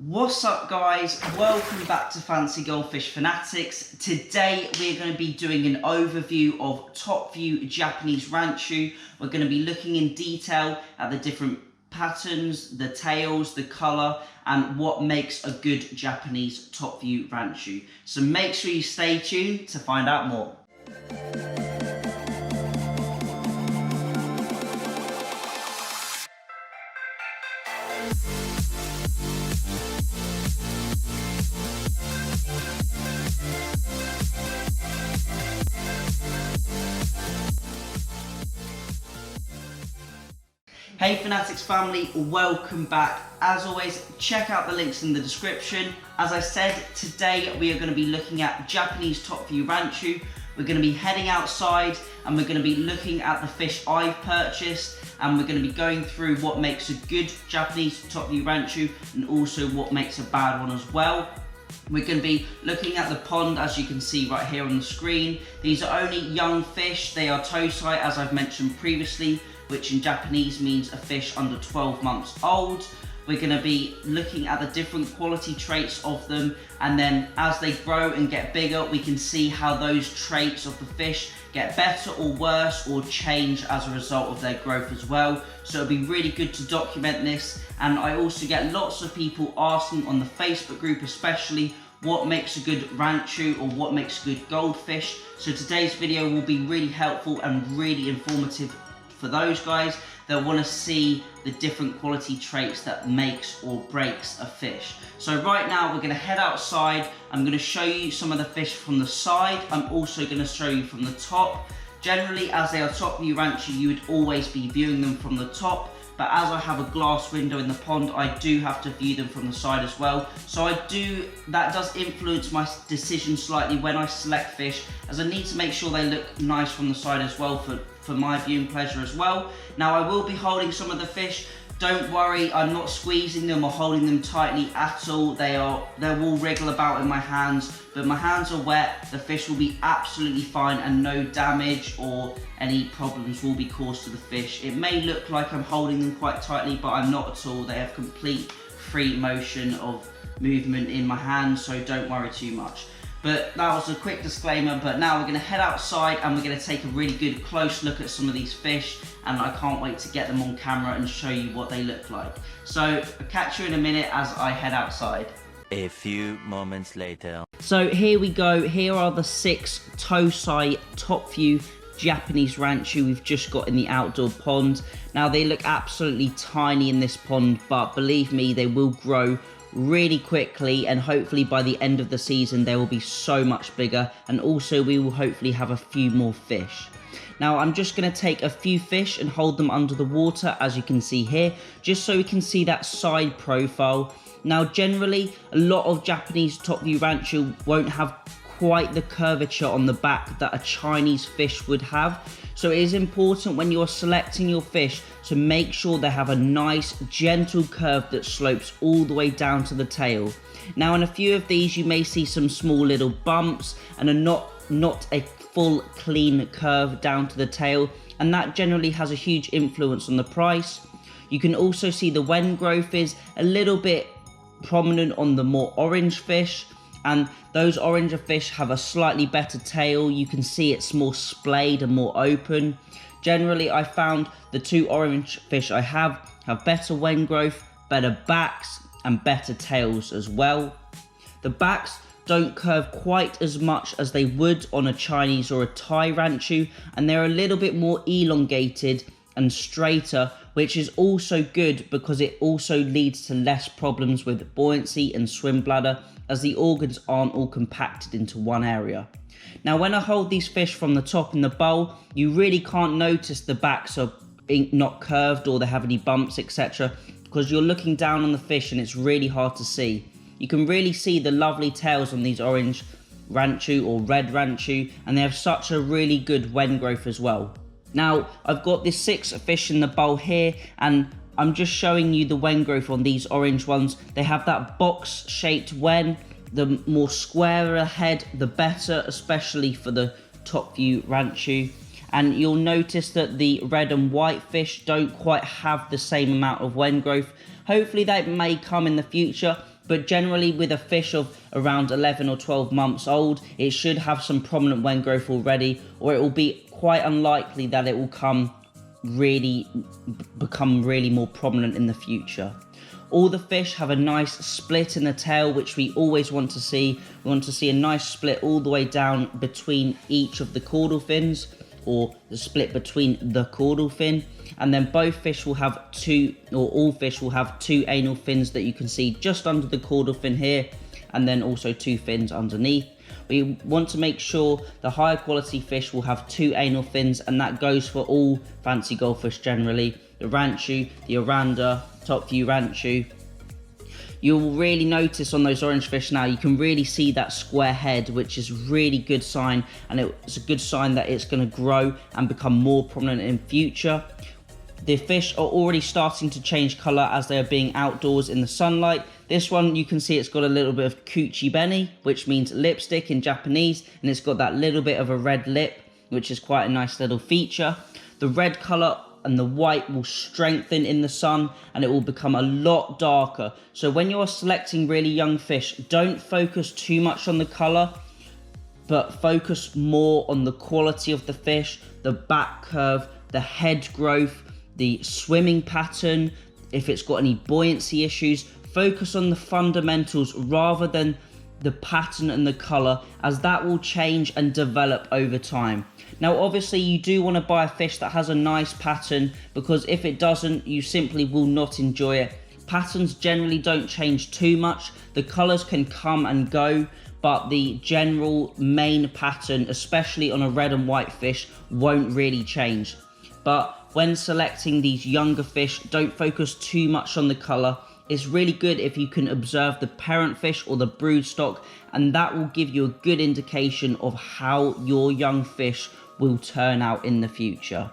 What's up guys, welcome back to Fancy Goldfish Fanatics. Today we're going to be doing an overview of top view Japanese Ranchu. We're going to be looking in detail at the different patterns, the tails, the colour and what makes a good Japanese top view Ranchu. So make sure you stay tuned to find out more. Hey Fanatics family, welcome back. As always, check out the links in the description. As I said, today we are going to be looking at Japanese top view Ranchu. We're going to be heading outside and we're going to be looking at the fish I've purchased, and we're going to be going through what makes a good Japanese top view Ranchu and also what makes a bad one as well. We're going to be looking at the pond, as you can see right here on the screen. These are only young fish. They are tosai, as I've mentioned previously, which in Japanese means a fish under 12 months old. We're going to be looking at the different quality traits of them, and then as they grow and get bigger, we can see how those traits of the fish get better or worse or change as a result of their growth as well. So it'll be really good to document this. And I also get lots of people asking on the Facebook group especially, what makes a good Ranchu or what makes a good goldfish. So today's video will be really helpful and really informative for those guys that want to see the different quality traits that makes or breaks a fish. So right now we're going to head outside. I'm going to show you some of the fish from the side. I'm also going to show you from the top. Generally, as they are top view Ranchu, you would always be viewing them from the top. But as I have a glass window in the pond, I do have to view them from the side as well. So that does influence my decision slightly when I select fish, as I need to make sure they look nice from the side as well for my viewing pleasure as well. Now I will be holding some of the fish. Don't worry, I'm not squeezing them or holding them tightly at all. They will wriggle about in my hands, but my hands are wet. The fish will be absolutely fine and no damage or any problems will be caused to the fish. It may look like I'm holding them quite tightly, but I'm not at all. They have complete free motion of movement in my hands, so don't worry too much. But that was a quick disclaimer. But now we're going to head outside and we're going to take a really good close look at some of these fish, and I can't wait to get them on camera and show you what they look like. So I'll catch you in a minute as I head outside. A few moments later. So here we go. Here are the 6 tosai top view Japanese Ranchu we've just got in the outdoor pond. Now they look absolutely tiny in this pond, but believe me, they will grow really quickly, and hopefully by the end of the season they will be so much bigger, and also we will hopefully have a few more fish. Now I'm just going to take a few fish and hold them under the water, as you can see here, just so we can see that side profile. Now generally a lot of Japanese top view Ranchu won't have quite the curvature on the back that a Chinese fish would have. So it is important when you're selecting your fish to make sure they have a nice gentle curve that slopes all the way down to the tail. Now in a few of these you may see some small little bumps and not a full clean curve down to the tail, and that generally has a huge influence on the price. You can also see the wen growth is a little bit prominent on the more orange fish, and those oranger fish have a slightly better tail. You can see it's more splayed and more open. Generally, I found the 2 orange fish I have better wen growth, better backs, and better tails as well. The backs don't curve quite as much as they would on a Chinese or a Thai Ranchu, and they're a little bit more elongated and straighter, which is also good because it also leads to less problems with buoyancy and swim bladder, as the organs aren't all compacted into one area. Now when I hold these fish from the top in the bowl, you really can't notice the backs are not curved or they have any bumps, etc., because you're looking down on the fish and it's really hard to see. You can really see the lovely tails on these orange Ranchu or red Ranchu, and they have such a really good wen growth as well. Now I've got this 6 fish in the bowl here, and I'm just showing you the wen growth on these orange ones. They have that box shaped wen. The more squarer a head, the better, especially for the top view Ranchu. And you'll notice that the red and white fish don't quite have the same amount of wen growth. Hopefully that may come in the future, but generally with a fish of around 11 or 12 months old, it should have some prominent wen growth already, or it will be quite unlikely that it will become really more prominent in the future. All the fish have a nice split in the tail, which we always want to see. We want to see a nice split all the way down between each of the caudal fins, or the split between the caudal fin. And then both fish will have all fish will have two anal fins that you can see just under the caudal fin here, and then also two fins underneath. We want to make sure the higher quality fish will have two anal fins, and that goes for all fancy goldfish generally. The Ranchu, the Oranda, top view Ranchu. You'll really notice on those orange fish now, you can really see that square head, which is really good sign, and it's a good sign that it's going to grow and become more prominent in future. The fish are already starting to change colour as they are being outdoors in the sunlight. This one, you can see it's got a little bit of kuchi beni, which means lipstick in Japanese, and it's got that little bit of a red lip, which is quite a nice little feature. The red colour and the white will strengthen in the sun, and it will become a lot darker. So when you're selecting really young fish, don't focus too much on the colour, but focus more on the quality of the fish, the back curve, the head growth, the swimming pattern, if it's got any buoyancy issues. Focus on the fundamentals rather than the pattern and the colour, as that will change and develop over time. Now obviously you do want to buy a fish that has a nice pattern, because if it doesn't, you simply will not enjoy it. Patterns generally don't change too much. The colours can come and go, but the general main pattern, especially on a red and white fish, won't really change. But when selecting these younger fish, don't focus too much on the colour. It's really good if you can observe the parent fish or the brood stock, and that will give you a good indication of how your young fish will turn out in the future.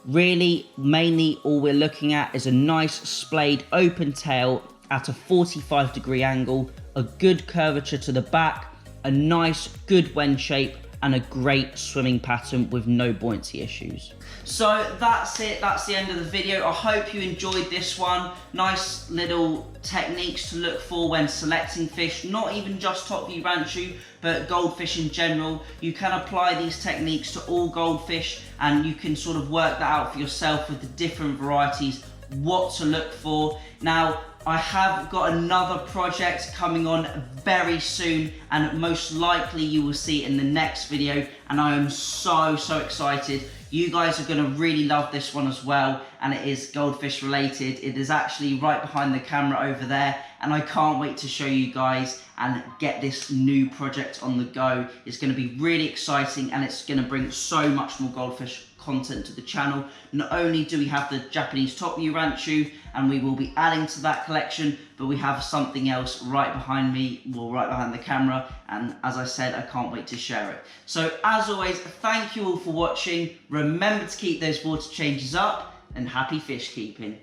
Really, mainly all we're looking at is a nice splayed open tail at a 45-degree angle, a good curvature to the back, a nice good wen shape, and a great swimming pattern with no buoyancy issues. So that's it, that's the end of the video. I hope you enjoyed this one. Nice little techniques to look for when selecting fish, not even just top view Ranchu, but goldfish in general. You can apply these techniques to all goldfish, and you can sort of work that out for yourself with the different varieties, what to look for. Now, I have got another project coming on very soon, and most likely you will see it in the next video, and I am so excited. You guys are going to really love this one as well, and it is goldfish related. It is actually right behind the camera over there, and I can't wait to show you guys and get this new project on the go. It's going to be really exciting, and it's going to bring so much more goldfish content to the channel. Not only do we have the Japanese top view Ranchu, and we will be adding to that collection, but we have something else right behind me, well, right behind the camera, and as I said, I can't wait to share it. So as always, thank you all for watching. Remember to keep those water changes up, and happy fish keeping.